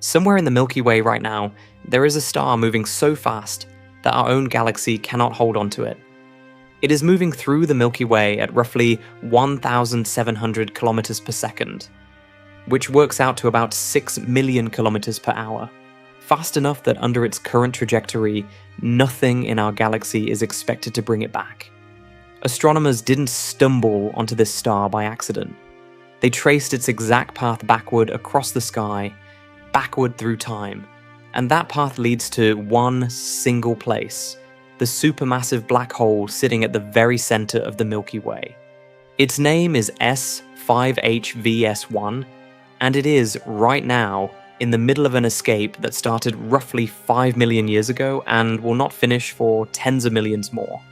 Somewhere in the Milky Way right now, there is a star moving so fast that our own galaxy cannot hold on to it. It is moving through the Milky Way at roughly 1,700 kilometers per second, which works out to about 6 million kilometers per hour. Fast enough that under its current trajectory, nothing in our galaxy is expected to bring it back. Astronomers didn't stumble onto this star by accident. They traced its exact path backward across the sky, backward through time, and that path leads to one single place, the supermassive black hole sitting at the very center of the Milky Way. Its name is S5HVS1, and it is, right now, in the middle of an escape that started roughly 5 million years ago and will not finish for tens of millions more.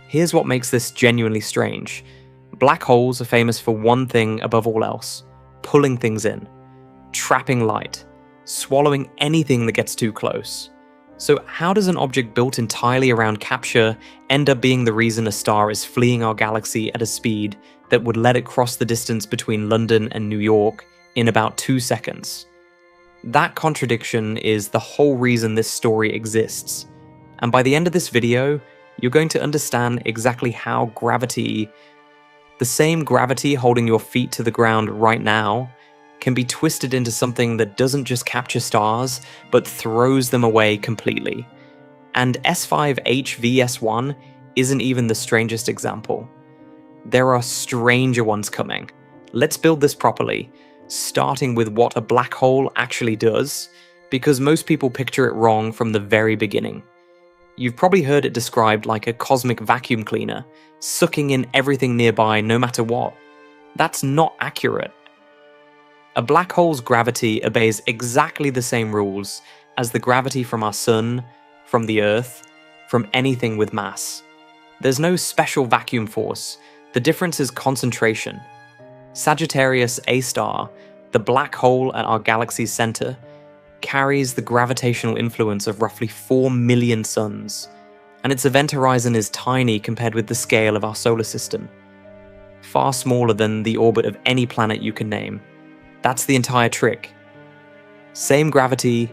Here's what makes this genuinely strange. Black holes are famous for one thing above all else: pulling things in, trapping light, swallowing anything that gets too close. So how does an object built entirely around capture end up being the reason a star is fleeing our galaxy at a speed that would let it cross the distance between London and New York in about 2 seconds? That contradiction is the whole reason this story exists. And by the end of this video, you're going to understand exactly how gravity, the same gravity holding your feet to the ground right now, can be twisted into something that doesn't just capture stars, but throws them away completely. And S5HVS1 isn't even the strangest example. There are stranger ones coming. Let's build this properly, starting with what a black hole actually does, because most people picture it wrong from the very beginning. You've probably heard it described like a cosmic vacuum cleaner, sucking in everything nearby no matter what. That's not accurate. A black hole's gravity obeys exactly the same rules as the gravity from our sun, from the Earth, from anything with mass. There's no special vacuum force, the difference is concentration. Sagittarius A star, the black hole at our galaxy's center, carries the gravitational influence of roughly 4 million suns, and its event horizon is tiny compared with the scale of our solar system. Far smaller than the orbit of any planet you can name. That's the entire trick. Same gravity,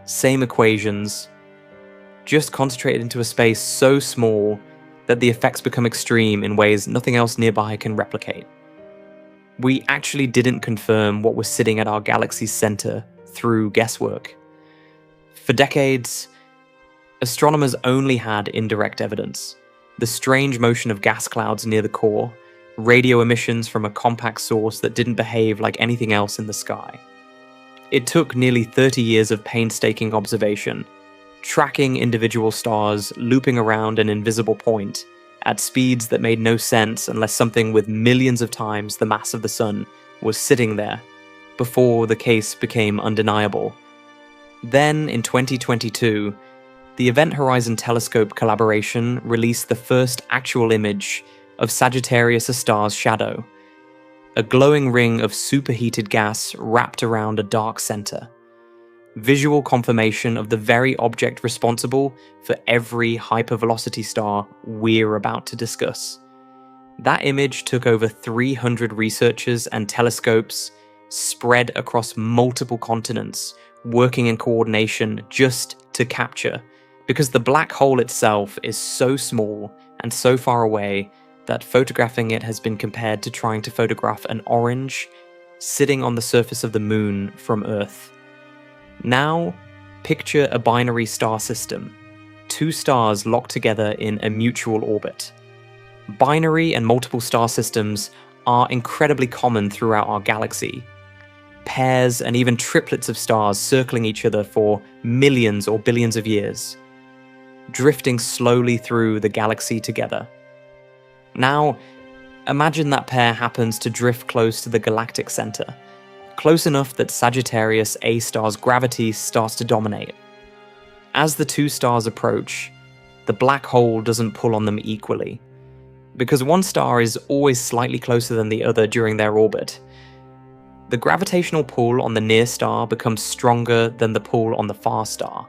same equations, just concentrated into a space so small that the effects become extreme in ways nothing else nearby can replicate. We actually didn't confirm what was sitting at our galaxy's center through guesswork. For decades, astronomers only had indirect evidence: the strange motion of gas clouds near the core, radio emissions from a compact source that didn't behave like anything else in the sky. It took nearly 30 years of painstaking observation, tracking individual stars looping around an invisible point at speeds that made no sense unless something with millions of times the mass of the sun was sitting there, before the case became undeniable. Then, in 2022, the Event Horizon Telescope collaboration released the first actual image of Sagittarius A star's shadow, a glowing ring of superheated gas wrapped around a dark center. Visual confirmation of the very object responsible for every hypervelocity star we're about to discuss. That image took over 300 researchers and telescopes spread across multiple continents, working in coordination just to capture, because the black hole itself is so small and so far away that photographing it has been compared to trying to photograph an orange sitting on the surface of the moon from Earth. Now, picture a binary star system, 2 stars locked together in a mutual orbit. Binary and multiple star systems are incredibly common throughout our galaxy. Pairs and even triplets of stars circling each other for millions or billions of years, drifting slowly through the galaxy together. Now, imagine that pair happens to drift close to the galactic center, close enough that Sagittarius A star's gravity starts to dominate. As the 2 stars approach, the black hole doesn't pull on them equally, because one star is always slightly closer than the other during their orbit. The gravitational pull on the near star becomes stronger than the pull on the far star,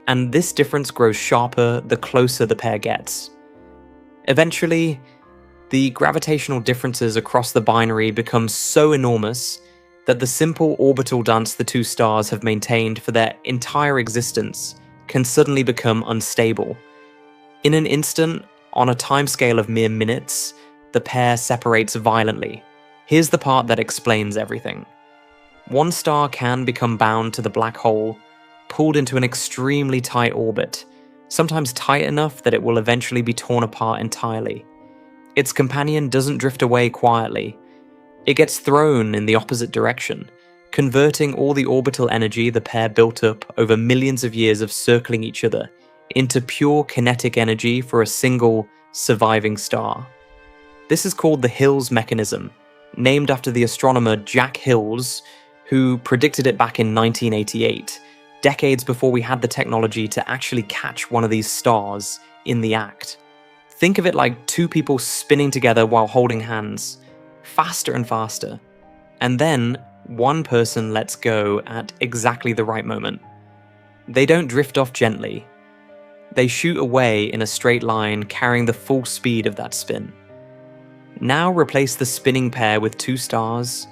and this difference grows sharper the closer the pair gets. Eventually, the gravitational differences across the binary become so enormous that the simple orbital dance the two stars have maintained for their entire existence can suddenly become unstable. In an instant, on a timescale of mere minutes, the pair separates violently. Here's the part that explains everything. One star can become bound to the black hole, pulled into an extremely tight orbit, sometimes tight enough that it will eventually be torn apart entirely. Its companion doesn't drift away quietly. It gets thrown in the opposite direction, converting all the orbital energy the pair built up over millions of years of circling each other into pure kinetic energy for a single, surviving star. This is called the Hills mechanism, named after the astronomer Jack Hills, who predicted it back in 1988, decades before we had the technology to actually catch one of these stars in the act. Think of it like two people spinning together while holding hands, faster and faster, and then one person lets go at exactly the right moment. They don't drift off gently. They shoot away in a straight line, carrying the full speed of that spin. Now replace the spinning pair with two stars,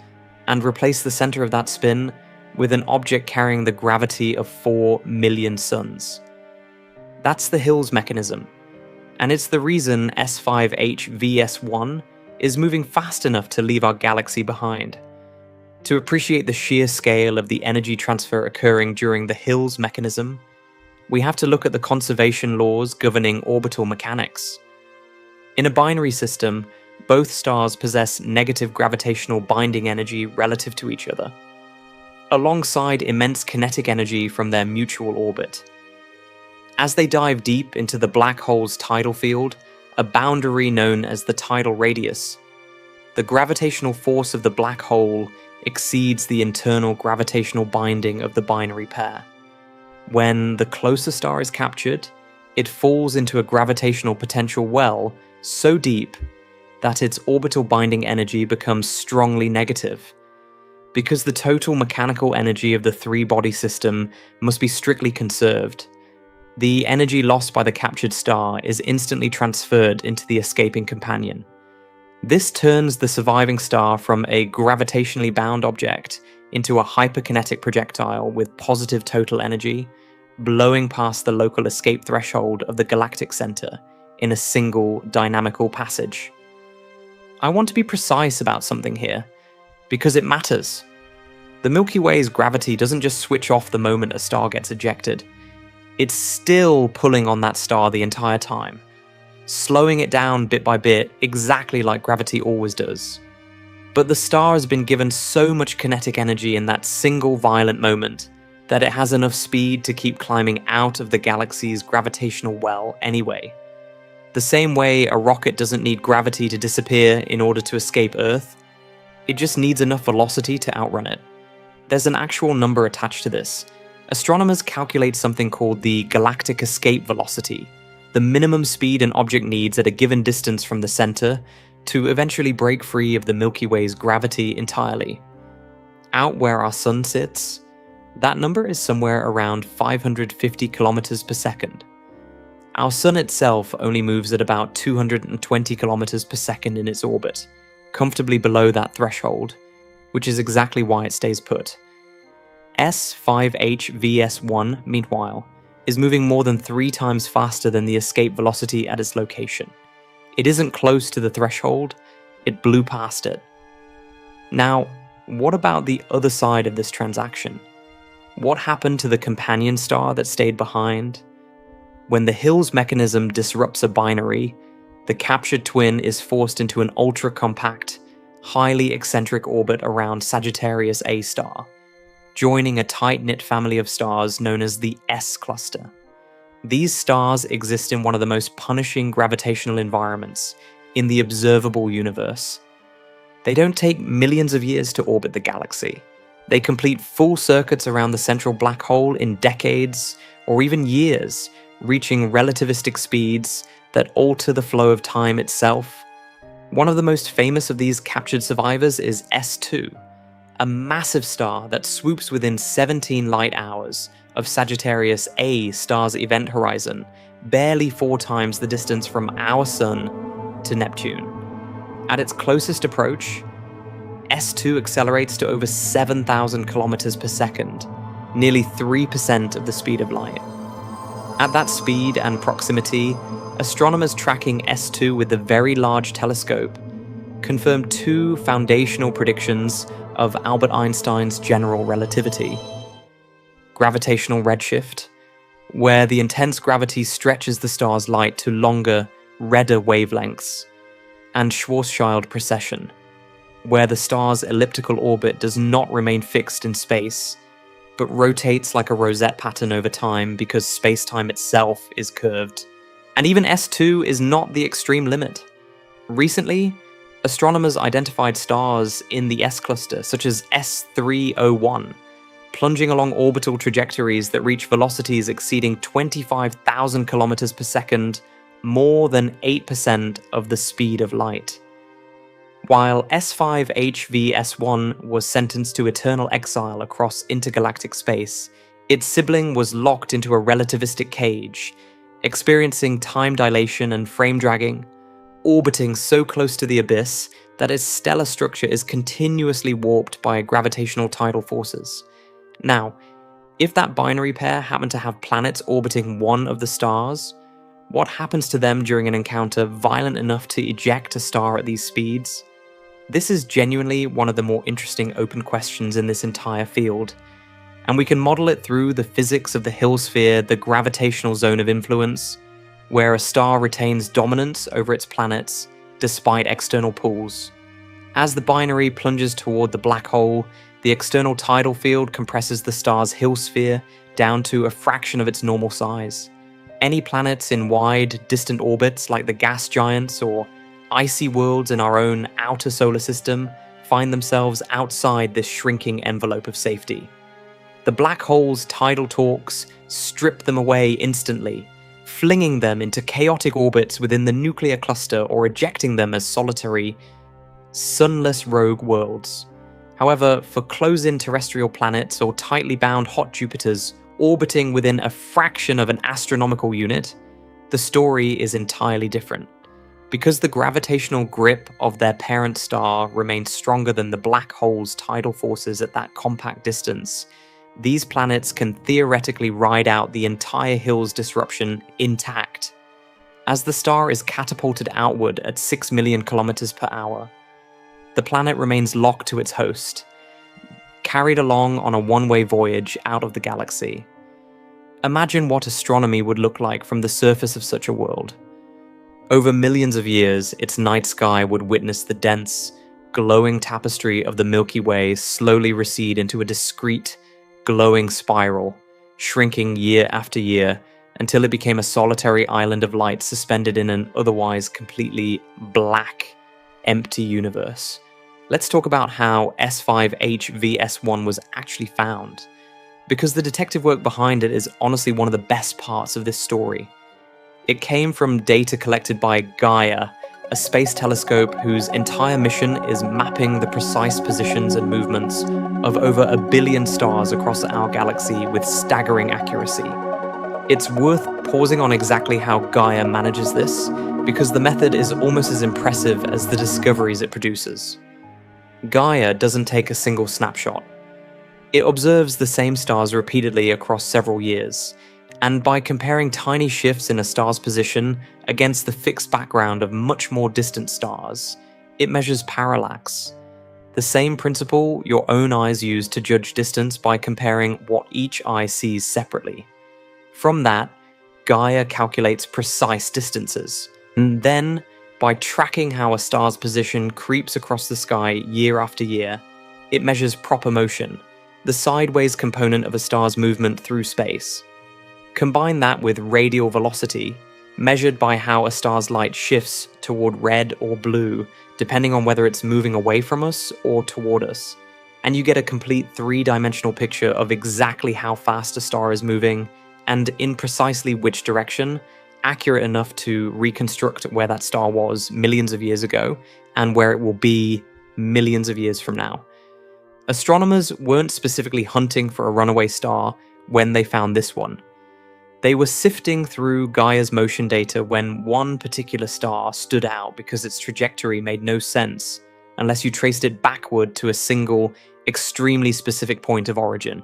and replace the center of that spin with an object carrying the gravity of 4 million suns. That's the Hills mechanism, and it's the reason S5HVS1 is moving fast enough to leave our galaxy behind. To appreciate the sheer scale of the energy transfer occurring during the Hills mechanism, we have to look at the conservation laws governing orbital mechanics. In a binary system, both stars possess negative gravitational binding energy relative to each other, alongside immense kinetic energy from their mutual orbit. As they dive deep into the black hole's tidal field, a boundary known as the tidal radius, the gravitational force of the black hole exceeds the internal gravitational binding of the binary pair. When the closer star is captured, it falls into a gravitational potential well so deep that its orbital binding energy becomes strongly negative. Because the total mechanical energy of the three-body system must be strictly conserved, the energy lost by the captured star is instantly transferred into the escaping companion. This turns the surviving star from a gravitationally bound object into a hyperkinetic projectile with positive total energy, blowing past the local escape threshold of the galactic center in a single dynamical passage. I want to be precise about something here, because it matters. The Milky Way's gravity doesn't just switch off the moment a star gets ejected. It's still pulling on that star the entire time, slowing it down bit by bit, exactly like gravity always does. But the star has been given so much kinetic energy in that single violent moment that it has enough speed to keep climbing out of the galaxy's gravitational well anyway. The same way a rocket doesn't need gravity to disappear in order to escape Earth, it just needs enough velocity to outrun it. There's an actual number attached to this. Astronomers calculate something called the galactic escape velocity, the minimum speed an object needs at a given distance from the center to eventually break free of the Milky Way's gravity entirely. Out where our sun sits, that number is somewhere around 550 kilometers per second. Our sun itself only moves at about 220 kilometers per second in its orbit, comfortably below that threshold, which is exactly why it stays put. S5HVS1, meanwhile, is moving more than 3 times faster than the escape velocity at its location. It isn't close to the threshold, it blew past it. Now, what about the other side of this transaction? What happened to the companion star that stayed behind? When the Hills mechanism disrupts a binary, the captured twin is forced into an ultra-compact, highly eccentric orbit around Sagittarius A star, joining a tight-knit family of stars known as the S cluster. These stars exist in one of the most punishing gravitational environments in the observable universe. They don't take millions of years to orbit the galaxy. They complete full circuits around the central black hole in decades or even years, reaching relativistic speeds that alter the flow of time itself. One of the most famous of these captured survivors is S2, a massive star that swoops within 17 light hours of Sagittarius A star's event horizon, barely 4 times the distance from our Sun to Neptune. At its closest approach, S2 accelerates to over 7,000 kilometers per second, nearly 3% of the speed of light. At that speed and proximity, astronomers tracking S2 with the Very Large Telescope confirmed two foundational predictions of Albert Einstein's general relativity. Gravitational redshift, where the intense gravity stretches the star's light to longer, redder wavelengths, and Schwarzschild precession, where the star's elliptical orbit does not remain fixed in space, but rotates like a rosette pattern over time because space-time itself is curved. And even S2 is not the extreme limit. Recently, astronomers identified stars in the S-cluster, such as S301, plunging along orbital trajectories that reach velocities exceeding 25,000 kilometers per second, more than 8% of the speed of light. While S5HVS1 was sentenced to eternal exile across intergalactic space, its sibling was locked into a relativistic cage, experiencing time dilation and frame dragging, orbiting so close to the abyss that its stellar structure is continuously warped by gravitational tidal forces. Now, if that binary pair happen to have planets orbiting one of the stars, what happens to them during an encounter violent enough to eject a star at these speeds? This is genuinely one of the more interesting open questions in this entire field, and we can model it through the physics of the Hill sphere, the gravitational zone of influence, where a star retains dominance over its planets despite external pulls. As the binary plunges toward the black hole, the external tidal field compresses the star's Hill sphere down to a fraction of its normal size. Any planets in wide, distant orbits like the gas giants or icy worlds in our own outer solar system find themselves outside this shrinking envelope of safety. The black hole's tidal torques strip them away instantly, flinging them into chaotic orbits within the nuclear cluster or ejecting them as solitary, sunless rogue worlds. However, for close-in terrestrial planets or tightly bound hot Jupiters orbiting within a fraction of an astronomical unit, the story is entirely different. Because the gravitational grip of their parent star remains stronger than the black hole's tidal forces at that compact distance, these planets can theoretically ride out the entire Hill's disruption intact. As the star is catapulted outward at 6 million kilometers per hour, the planet remains locked to its host, carried along on a one-way voyage out of the galaxy. Imagine what astronomy would look like from the surface of such a world. Over millions of years, its night sky would witness the dense, glowing tapestry of the Milky Way slowly recede into a discrete, glowing spiral, shrinking year after year until it became a solitary island of light suspended in an otherwise completely black, empty universe. Let's talk about how S5HVS1 was actually found, because the detective work behind it is honestly one of the best parts of this story. It came from data collected by Gaia, a space telescope whose entire mission is mapping the precise positions and movements of over 1 billion stars across our galaxy with staggering accuracy. It's worth pausing on exactly how Gaia manages this, because the method is almost as impressive as the discoveries it produces. Gaia doesn't take a single snapshot. It observes the same stars repeatedly across several years, and by comparing tiny shifts in a star's position against the fixed background of much more distant stars, it measures parallax. The same principle your own eyes use to judge distance by comparing what each eye sees separately. From that, Gaia calculates precise distances, and then, by tracking how a star's position creeps across the sky year after year, it measures proper motion, the sideways component of a star's movement through space. Combine that with radial velocity, measured by how a star's light shifts toward red or blue, depending on whether it's moving away from us or toward us, and you get a complete three-dimensional picture of exactly how fast a star is moving, and in precisely which direction, accurate enough to reconstruct where that star was millions of years ago, and where it will be millions of years from now. Astronomers weren't specifically hunting for a runaway star when they found this one. They were sifting through Gaia's motion data when one particular star stood out because its trajectory made no sense unless you traced it backward to a single, extremely specific point of origin.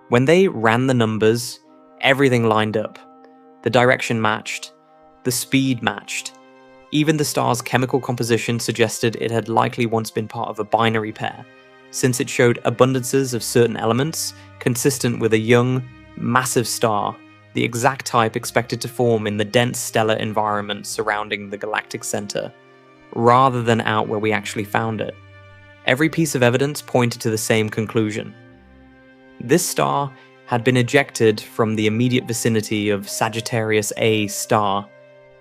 When they ran the numbers, everything lined up. The direction matched, the speed matched. Even the star's chemical composition suggested it had likely once been part of a binary pair, since it showed abundances of certain elements consistent with a young, massive star, the exact type expected to form in the dense stellar environment surrounding the galactic center, rather than out where we actually found it. Every piece of evidence pointed to the same conclusion. This star had been ejected from the immediate vicinity of Sagittarius A star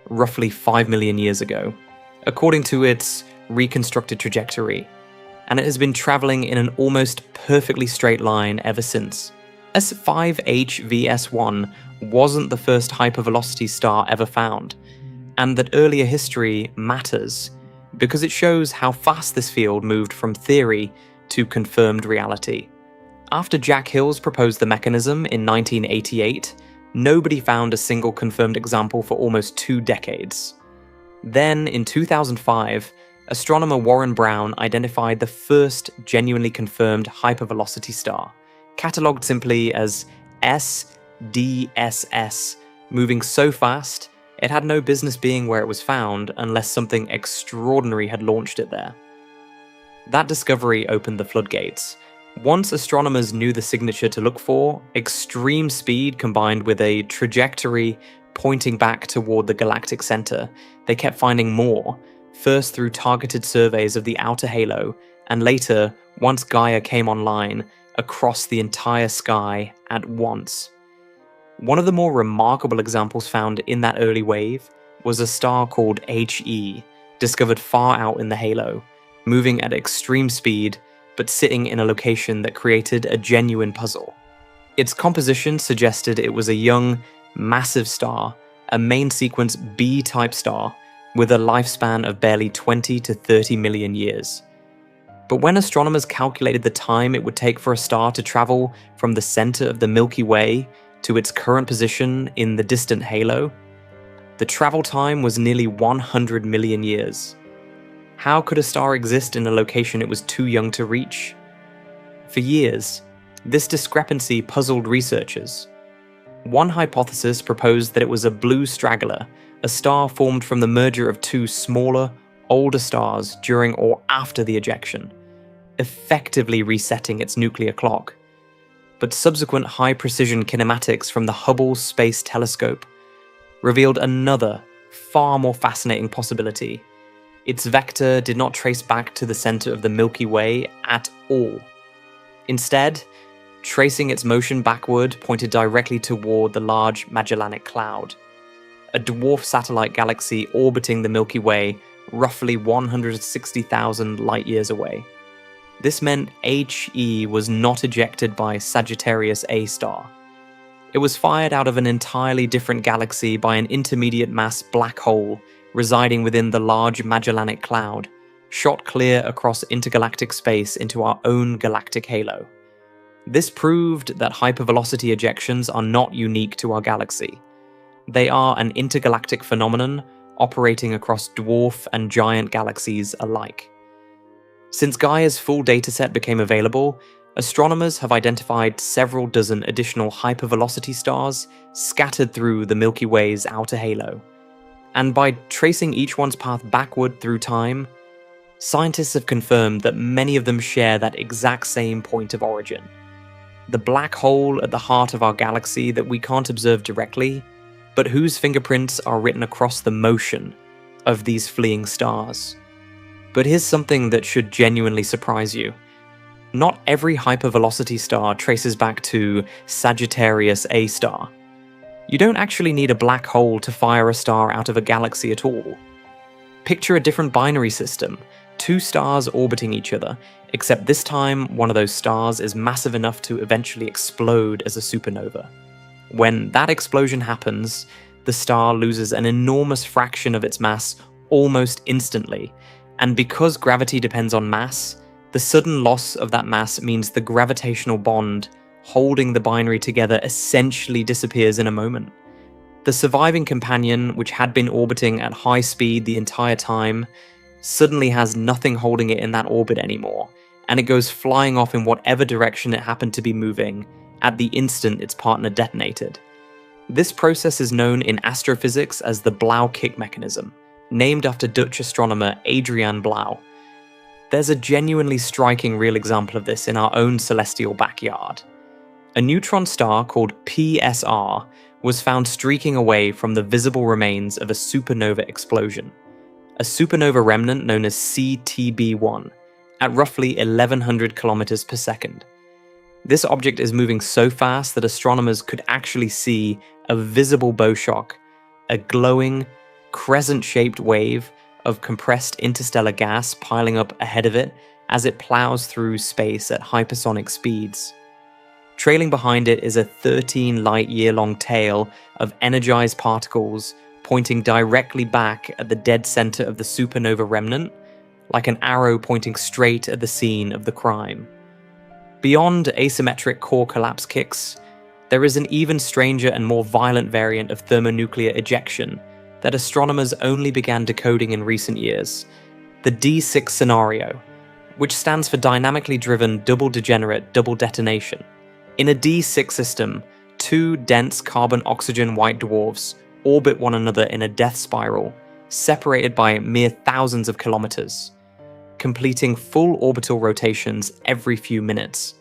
roughly 5 million years ago, according to its reconstructed trajectory, and it has been traveling in an almost perfectly straight line ever since. S5HVS1 wasn't the first hypervelocity star ever found, and that earlier history matters because it shows how fast this field moved from theory to confirmed reality. After Jack Hills proposed the mechanism in 1988, nobody found a single confirmed example for almost 2 decades. Then, in 2005, astronomer Warren Brown identified the first genuinely confirmed hypervelocity star, catalogued simply as SDSS, moving so fast it had no business being where it was found unless something extraordinary had launched it there. That discovery opened the floodgates. Once astronomers knew the signature to look for, extreme speed combined with a trajectory pointing back toward the galactic center, they kept finding more, first through targeted surveys of the outer halo, and later, once Gaia came online, across the entire sky at once. One of the more remarkable examples found in that early wave was a star called HE, discovered far out in the halo, moving at extreme speed, but sitting in a location that created a genuine puzzle. Its composition suggested it was a young, massive star, a main sequence B-type star, with a lifespan of barely 20 to 30 million years. But when astronomers calculated the time it would take for a star to travel from the center of the Milky Way to its current position in the distant halo, the travel time was nearly 100 million years. How could a star exist in a location it was too young to reach? For years, this discrepancy puzzled researchers. One hypothesis proposed that it was a blue straggler, a star formed from the merger of 2 smaller, older stars during or after the ejection, effectively resetting its nuclear clock. But subsequent high-precision kinematics from the Hubble Space Telescope revealed another, far more fascinating possibility. Its vector did not trace back to the center of the Milky Way at all. Instead, tracing its motion backward pointed directly toward the Large Magellanic Cloud, a dwarf satellite galaxy orbiting the Milky Way roughly 160,000 light-years away. This meant HE was not ejected by Sagittarius A star. It was fired out of an entirely different galaxy by an intermediate mass black hole residing within the Large Magellanic Cloud, shot clear across intergalactic space into our own galactic halo. This proved that hypervelocity ejections are not unique to our galaxy. They are an intergalactic phenomenon operating across dwarf and giant galaxies alike. Since Gaia's full dataset became available, astronomers have identified several dozen additional hypervelocity stars scattered through the Milky Way's outer halo. And by tracing each one's path backward through time, scientists have confirmed that many of them share that exact same point of origin. The black hole at the heart of our galaxy that we can't observe directly, but whose fingerprints are written across the motion of these fleeing stars. But here's something that should genuinely surprise you. Not every hypervelocity star traces back to Sagittarius A star. You don't actually need a black hole to fire a star out of a galaxy at all. Picture a different binary system, 2 stars orbiting each other, except this time one of those stars is massive enough to eventually explode as a supernova. When that explosion happens, the star loses an enormous fraction of its mass almost instantly, and because gravity depends on mass, the sudden loss of that mass means the gravitational bond holding the binary together essentially disappears in a moment. The surviving companion, which had been orbiting at high speed the entire time, suddenly has nothing holding it in that orbit anymore, and it goes flying off in whatever direction it happened to be moving at the instant its partner detonated. This process is known in astrophysics as the Blaauw kick mechanism, named after Dutch astronomer Adriaan Blaauw. There's a genuinely striking real example of this in our own celestial backyard. A neutron star called PSR was found streaking away from the visible remains of a supernova explosion, a supernova remnant known as CTB1, at roughly 1100 kilometers per second. This object is moving so fast that astronomers could actually see a visible bow shock, a glowing, crescent-shaped wave of compressed interstellar gas piling up ahead of it as it plows through space at hypersonic speeds. Trailing behind it is a 13 light-year-long tail of energized particles pointing directly back at the dead center of the supernova remnant, like an arrow pointing straight at the scene of the crime. Beyond asymmetric core collapse kicks, there is an even stranger and more violent variant of thermonuclear ejection that astronomers only began decoding in recent years, the D6 scenario, which stands for dynamically driven double degenerate double detonation. In a D6 system, two dense carbon-oxygen white dwarfs orbit one another in a death spiral, separated by mere thousands of kilometers, completing full orbital rotations every few minutes.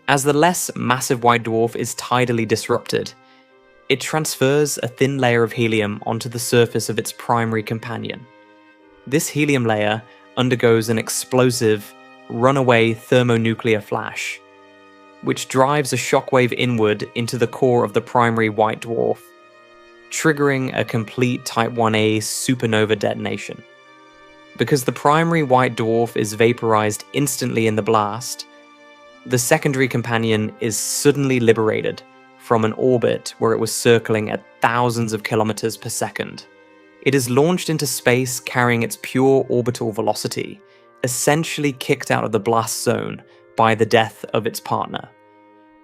As the less massive white dwarf is tidally disrupted, it transfers a thin layer of helium onto the surface of its primary companion. This helium layer undergoes an explosive, runaway thermonuclear flash, which drives a shockwave inward into the core of the primary white dwarf, triggering a complete Type 1a supernova detonation. Because the primary white dwarf is vaporized instantly in the blast, the secondary companion is suddenly liberated from an orbit where it was circling at thousands of kilometers per second. It is launched into space carrying its pure orbital velocity, essentially kicked out of the blast zone by the death of its partner.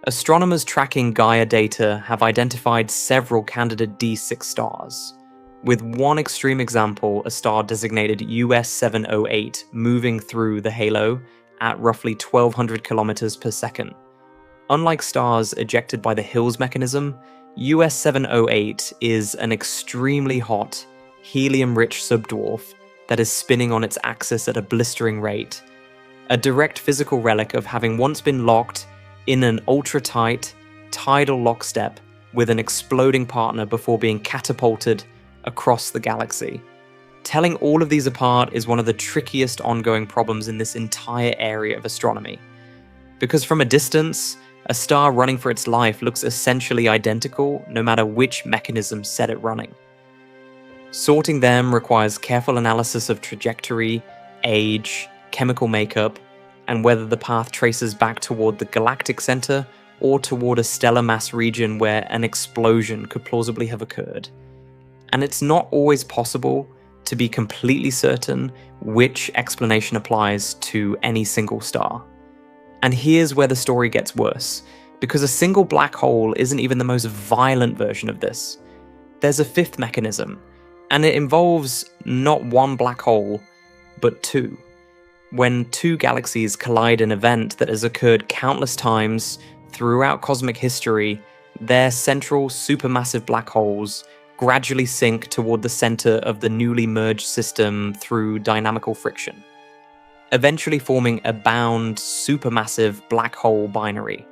Astronomers tracking Gaia data have identified several candidate D6 stars, with one extreme example, a star designated US 708 moving through the halo at roughly 1200 kilometers per second. Unlike stars ejected by the Hills mechanism, US 708 is an extremely hot, helium-rich subdwarf that is spinning on its axis at a blistering rate, a direct physical relic of having once been locked in an ultra-tight, tidal lockstep with an exploding partner before being catapulted across the galaxy. Telling all of these apart is one of the trickiest ongoing problems in this entire area of astronomy. Because from a distance, a star running for its life looks essentially identical no matter which mechanism set it running. Sorting them requires careful analysis of trajectory, age, chemical makeup, and whether the path traces back toward the galactic center or toward a stellar mass region where an explosion could plausibly have occurred. And it's not always possible to be completely certain which explanation applies to any single star. And here's where the story gets worse, because a single black hole isn't even the most violent version of this. There's a fifth mechanism, and it involves not one black hole, but two. When two galaxies collide in an event that has occurred countless times throughout cosmic history, their central supermassive black holes gradually sink toward the center of the newly merged system through dynamical friction, eventually forming a bound supermassive black hole binary.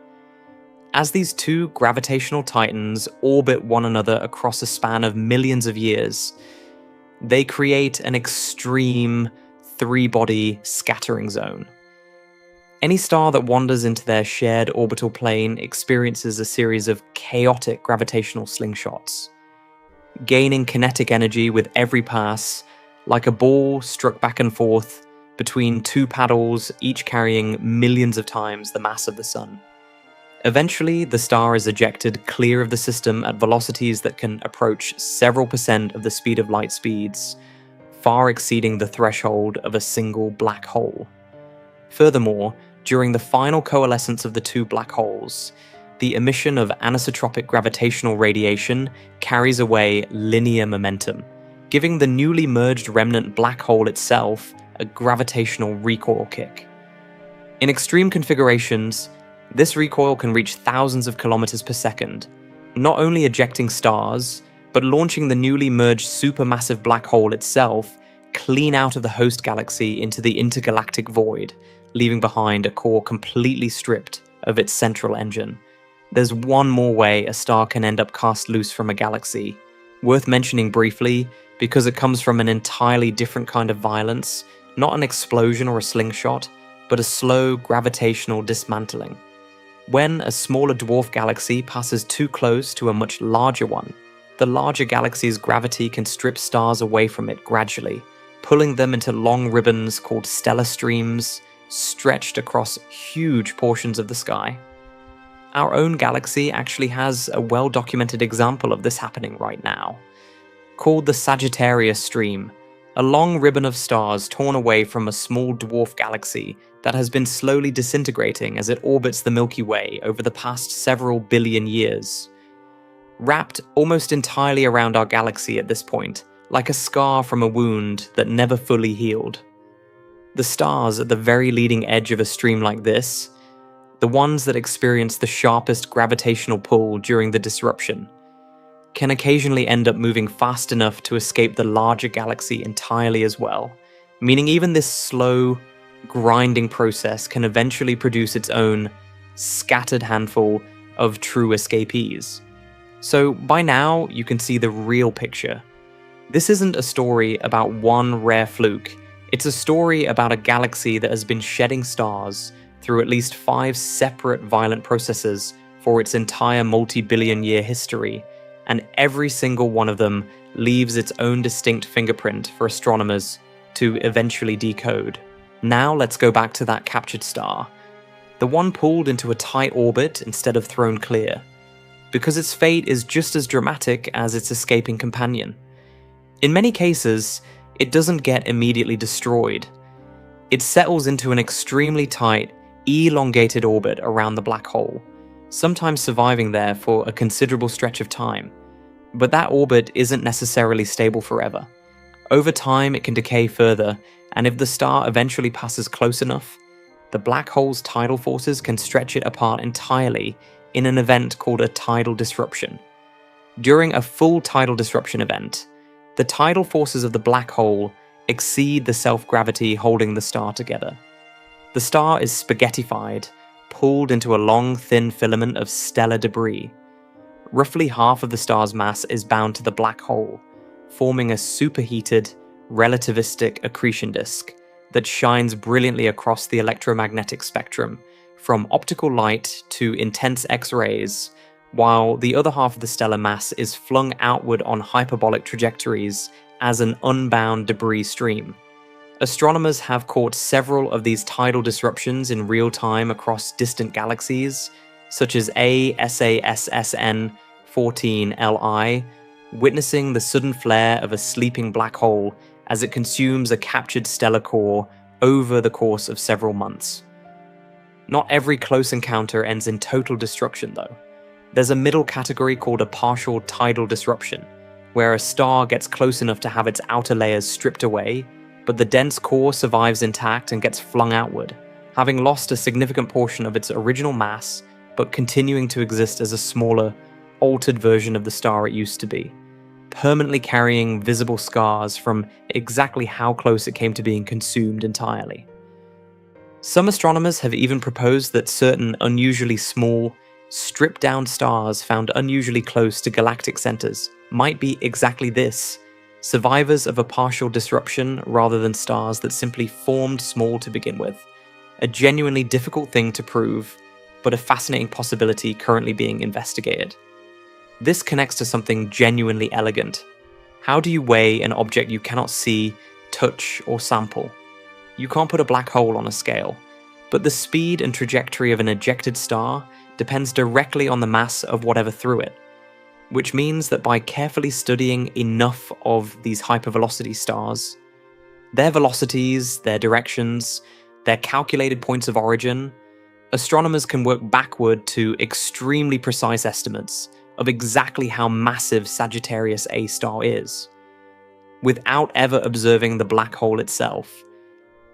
As these two gravitational titans orbit one another across a span of millions of years, they create an extreme three-body scattering zone. Any star that wanders into their shared orbital plane experiences a series of chaotic gravitational slingshots, gaining kinetic energy with every pass, like a ball struck back and forth between two paddles, each carrying millions of times the mass of the sun. Eventually, the star is ejected clear of the system at velocities that can approach several percent of the speed of light speeds, far exceeding the threshold of a single black hole. Furthermore, during the final coalescence of the two black holes, the emission of anisotropic gravitational radiation carries away linear momentum, giving the newly merged remnant black hole itself a gravitational recoil kick. In extreme configurations, this recoil can reach thousands of kilometers per second, not only ejecting stars, but launching the newly merged supermassive black hole itself clean out of the host galaxy into the intergalactic void, leaving behind a core completely stripped of its central engine. There's one more way a star can end up cast loose from a galaxy, worth mentioning briefly because it comes from an entirely different kind of violence, not an explosion or a slingshot, but a slow gravitational dismantling. When a smaller dwarf galaxy passes too close to a much larger one, the larger galaxy's gravity can strip stars away from it gradually, pulling them into long ribbons called stellar streams, stretched across huge portions of the sky. Our own galaxy actually has a well-documented example of this happening right now, called the Sagittarius stream, a long ribbon of stars torn away from a small dwarf galaxy that has been slowly disintegrating as it orbits the Milky Way over the past several billion years. Wrapped almost entirely around our galaxy at this point, like a scar from a wound that never fully healed. The stars at the very leading edge of a stream like this, the ones that experience the sharpest gravitational pull during the disruption, can occasionally end up moving fast enough to escape the larger galaxy entirely as well, meaning even this slow, grinding process can eventually produce its own scattered handful of true escapees. So by now, you can see the real picture. This isn't a story about one rare fluke, it's a story about a galaxy that has been shedding stars through at least 5 separate violent processes for its entire multi-billion-year history, and every single one of them leaves its own distinct fingerprint for astronomers to eventually decode. Now let's go back to that captured star, the one pulled into a tight orbit instead of thrown clear, because its fate is just as dramatic as its escaping companion. In many cases, it doesn't get immediately destroyed. It settles into an extremely tight, elongated orbit around the black hole, sometimes surviving there for a considerable stretch of time. But that orbit isn't necessarily stable forever. Over time, it can decay further, and if the star eventually passes close enough, the black hole's tidal forces can stretch it apart entirely in an event called a tidal disruption. During a full tidal disruption event, the tidal forces of the black hole exceed the self-gravity holding the star together. The star is spaghettified, pulled into a long, thin filament of stellar debris. Roughly half of the star's mass is bound to the black hole, forming a superheated, relativistic accretion disk that shines brilliantly across the electromagnetic spectrum, from optical light to intense X-rays, while the other half of the stellar mass is flung outward on hyperbolic trajectories as an unbound debris stream. Astronomers have caught several of these tidal disruptions in real time across distant galaxies, such as ASASSN 14Li, witnessing the sudden flare of a sleeping black hole as it consumes a captured stellar core over the course of several months. Not every close encounter ends in total destruction, though. There's a middle category called a partial tidal disruption, where a star gets close enough to have its outer layers stripped away, but the dense core survives intact and gets flung outward, having lost a significant portion of its original mass, but continuing to exist as a smaller, altered version of the star it used to be, permanently carrying visible scars from exactly how close it came to being consumed entirely. Some astronomers have even proposed that certain unusually small, stripped-down stars found unusually close to galactic centers might be exactly this, survivors of a partial disruption rather than stars that simply formed small to begin with. A genuinely difficult thing to prove, but a fascinating possibility currently being investigated. This connects to something genuinely elegant. How do you weigh an object you cannot see, touch, or sample? You can't put a black hole on a scale, but the speed and trajectory of an ejected star depends directly on the mass of whatever threw it, which means that by carefully studying enough of these hypervelocity stars, their velocities, their directions, their calculated points of origin, astronomers can work backward to extremely precise estimates of exactly how massive Sagittarius A star is. without ever observing the black hole itself.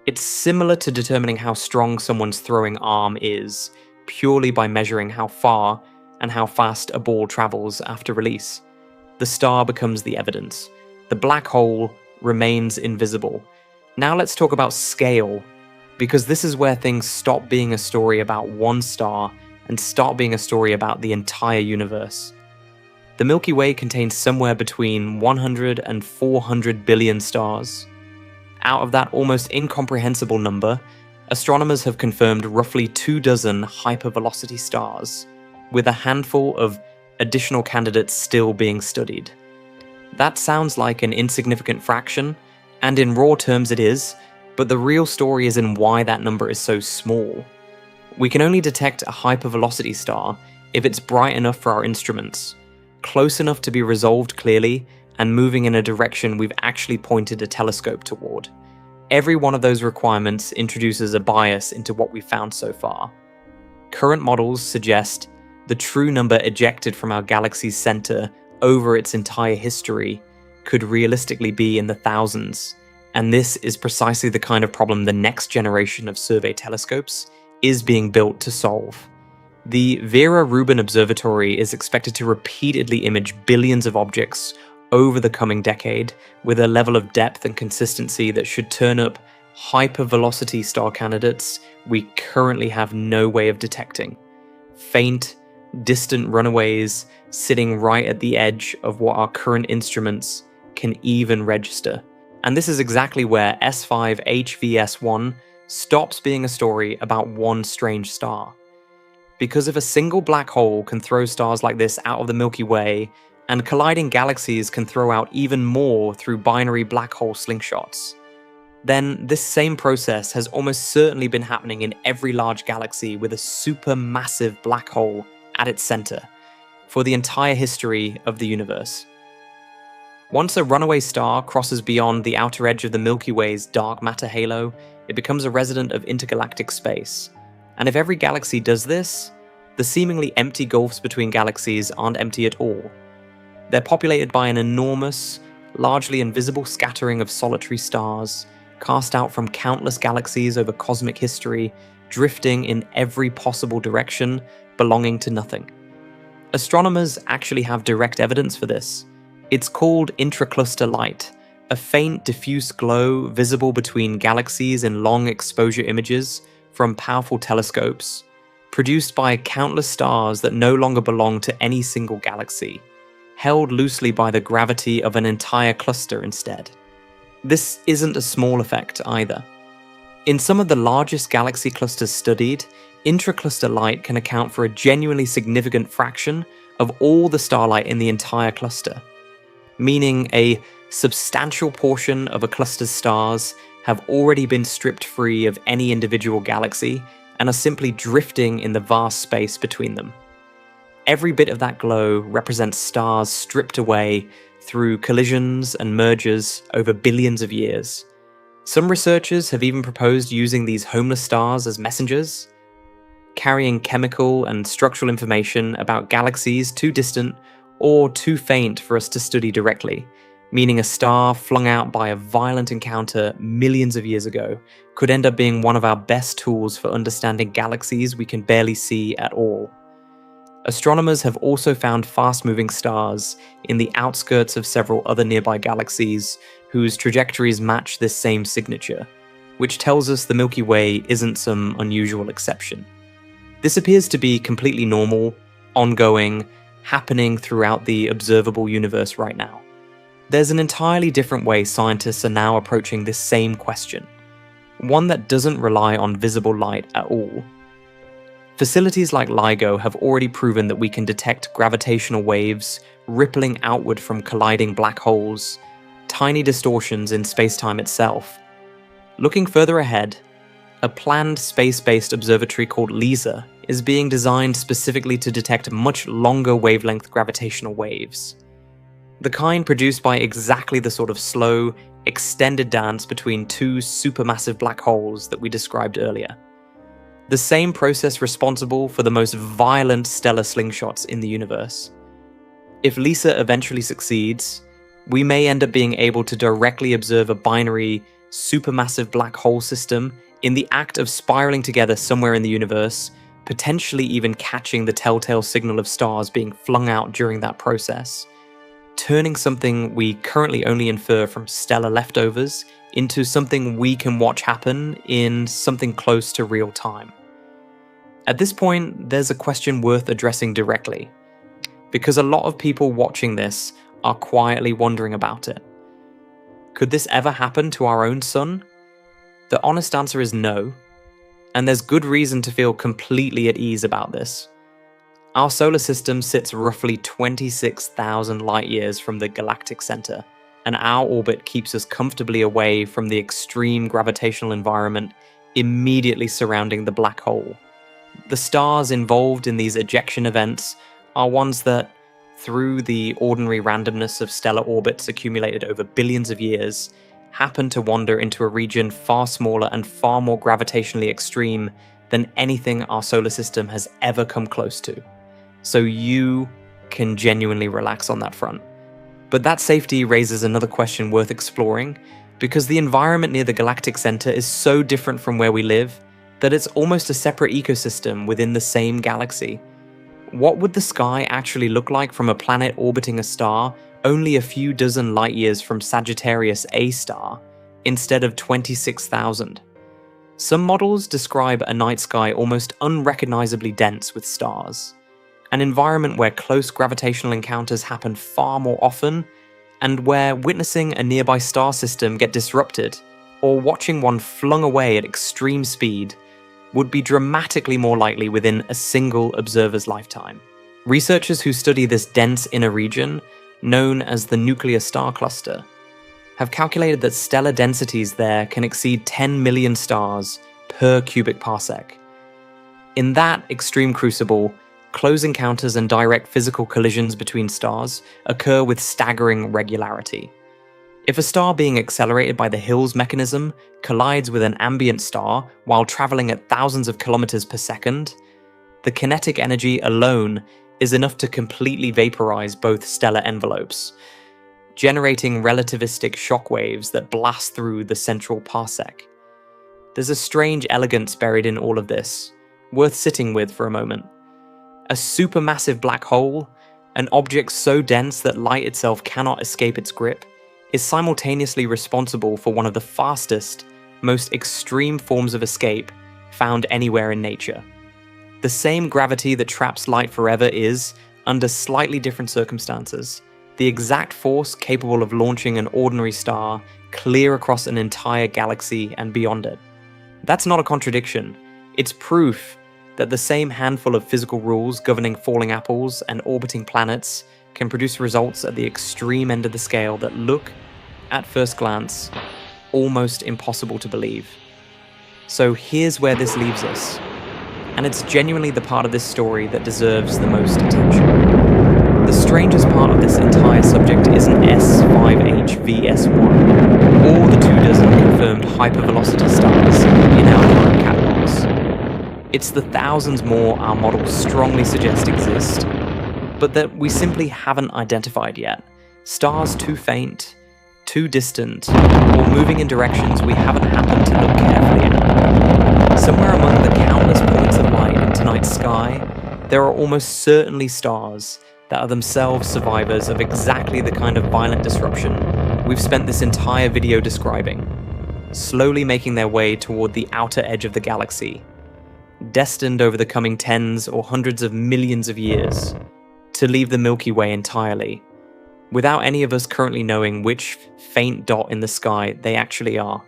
It's similar to determining how strong someone's throwing arm is, purely by measuring how far and how fast a ball travels after release. The star becomes the evidence. The black hole remains invisible. Now let's talk about scale, because this is where things stop being a story about one star and start being a story about the entire universe. The Milky Way contains somewhere between 100 and 400 billion stars. Out of that almost incomprehensible number, astronomers have confirmed roughly 24 hypervelocity stars, with a handful of additional candidates still being studied. That sounds like an insignificant fraction, and in raw terms it is, but the real story is in why that number is so small. We can only detect a hypervelocity star if it's bright enough for our instruments, close enough to be resolved clearly, and moving in a direction we've actually pointed a telescope toward. Every one of those requirements introduces a bias into what we've found so far. Current models suggest the true number ejected from our galaxy's center over its entire history could realistically be in the thousands, and this is precisely the kind of problem the next generation of survey telescopes is being built to solve. The Vera Rubin Observatory is expected to repeatedly image billions of objects over the coming decade with a level of depth and consistency that should turn up hypervelocity star candidates we currently have no way of detecting. Faint, distant runaways sitting right at the edge of what our current instruments can even register. And this is exactly where S5 HVS1 stops being a story about one strange star. Because if a single black hole can throw stars like this out of the Milky Way, and colliding galaxies can throw out even more through binary black hole slingshots, then this same process has almost certainly been happening in every large galaxy with a supermassive black hole at its center for the entire history of the universe. Once a runaway star crosses beyond the outer edge of the Milky Way's dark matter halo, it becomes a resident of intergalactic space. And if every galaxy does this, the seemingly empty gulfs between galaxies aren't empty at all. They're populated by an enormous, largely invisible scattering of solitary stars, cast out from countless galaxies over cosmic history, drifting in every possible direction, belonging to nothing. Astronomers actually have direct evidence for this. It's called intracluster light, a faint, diffuse glow visible between galaxies in long exposure images from powerful telescopes, produced by countless stars that no longer belong to any single galaxy, held loosely by the gravity of an entire cluster instead. This isn't a small effect either. In some of the largest galaxy clusters studied, intracluster light can account for a genuinely significant fraction of all the starlight in the entire cluster, meaning a substantial portion of a cluster's stars have already been stripped free of any individual galaxy and are simply drifting in the vast space between them. Every bit of that glow represents stars stripped away through collisions and mergers over billions of years. Some researchers have even proposed using these homeless stars as messengers, carrying chemical and structural information about galaxies too distant or too faint for us to study directly, meaning a star flung out by a violent encounter millions of years ago could end up being one of our best tools for understanding galaxies we can barely see at all. Astronomers have also found fast-moving stars in the outskirts of several other nearby galaxies whose trajectories match this same signature, which tells us the Milky Way isn't some unusual exception. This appears to be completely normal, ongoing, happening throughout the observable universe right now. There's an entirely different way scientists are now approaching this same question, one that doesn't rely on visible light at all. Facilities like LIGO have already proven that we can detect gravitational waves rippling outward from colliding black holes, tiny distortions in space-time itself. Looking further ahead, a planned space-based observatory called LISA is being designed specifically to detect much longer wavelength gravitational waves, the kind produced by exactly the sort of slow, extended dance between two supermassive black holes that we described earlier. The same process responsible for the most violent stellar slingshots in the universe. If LISA eventually succeeds, We may end up being able to directly observe a binary, supermassive black hole system in the act of spiraling together somewhere in the universe, potentially even catching the telltale signal of stars being flung out during that process, turning something we currently only infer from stellar leftovers into something we can watch happen in something close to real time. At this point, there's a question worth addressing directly, because a lot of people watching this are quietly wondering about it. Could this ever happen to our own sun? The honest answer is no, and there's good reason to feel completely at ease about this. Our solar system sits roughly 26,000 light years from the galactic center, and our orbit keeps us comfortably away from the extreme gravitational environment immediately surrounding the black hole. The stars involved in these ejection events are ones that, through the ordinary randomness of stellar orbits accumulated over billions of years, happen to wander into a region far smaller and far more gravitationally extreme than anything our solar system has ever come close to. So you can genuinely relax on that front. But that safety raises another question worth exploring, because the environment near the galactic center is so different from where we live that it's almost a separate ecosystem within the same galaxy. What would the sky actually look like from a planet orbiting a star only a few dozen light years from Sagittarius A star, instead of 26,000? Some models describe a night sky almost unrecognizably dense with stars, an environment where close gravitational encounters happen far more often, and where witnessing a nearby star system get disrupted, or watching one flung away at extreme speed, would be dramatically more likely within a single observer's lifetime. Researchers who study this dense inner region, known as the nuclear star cluster, have calculated that stellar densities there can exceed 10 million stars per cubic parsec. In that extreme crucible, close encounters and direct physical collisions between stars occur with staggering regularity. If a star being accelerated by the Hill's mechanism collides with an ambient star while traveling at thousands of kilometers per second, the kinetic energy alone is enough to completely vaporize both stellar envelopes, generating relativistic shockwaves that blast through the central parsec. There's a strange elegance buried in all of this, worth sitting with for a moment. A supermassive black hole, an object so dense that light itself cannot escape its grip, is simultaneously responsible for one of the fastest, most extreme forms of escape found anywhere in nature. The same gravity that traps light forever is, under slightly different circumstances, the exact force capable of launching an ordinary star clear across an entire galaxy and beyond it. That's not a contradiction. It's proof that the same handful of physical rules governing falling apples and orbiting planets can produce results at the extreme end of the scale that look, at first glance, almost impossible to believe. So here's where this leaves us, and it's genuinely the part of this story that deserves the most attention. The strangest part of this entire subject isn't S5HVS1, or the 24 confirmed hypervelocity stars in our current catalogs. It's the thousands more our models strongly suggest exist, but that we simply haven't identified yet. Stars too faint, too distant, or moving in directions we haven't happened to look carefully at. Somewhere among the countless points of light in tonight's sky, there are almost certainly stars that are themselves survivors of exactly the kind of violent disruption we've spent this entire video describing, slowly making their way toward the outer edge of the galaxy, destined over the coming tens or hundreds of millions of years to leave the Milky Way entirely, without any of us currently knowing which faint dot in the sky they actually are.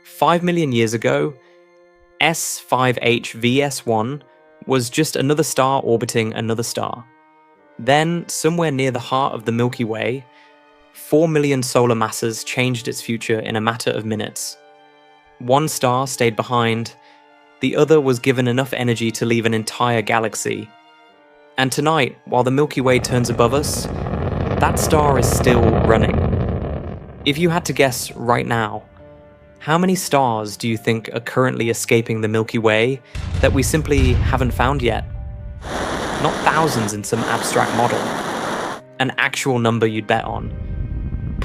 5 million years ago, S5HVS1 was just another star orbiting another star. Then, somewhere near the heart of the Milky Way, 4 million solar masses changed its future in a matter of minutes. One star stayed behind, the other was given enough energy to leave an entire galaxy. And tonight, while the Milky Way turns above us, that star is still running. If you had to guess right now, how many stars do you think are currently escaping the Milky Way that we simply haven't found yet? Not thousands in some abstract model. An actual number you'd bet on.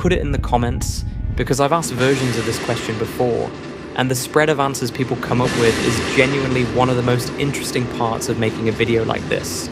put it in the comments, because I've asked versions of this question before, and the spread of answers people come up with is genuinely one of the most interesting parts of making a video like this.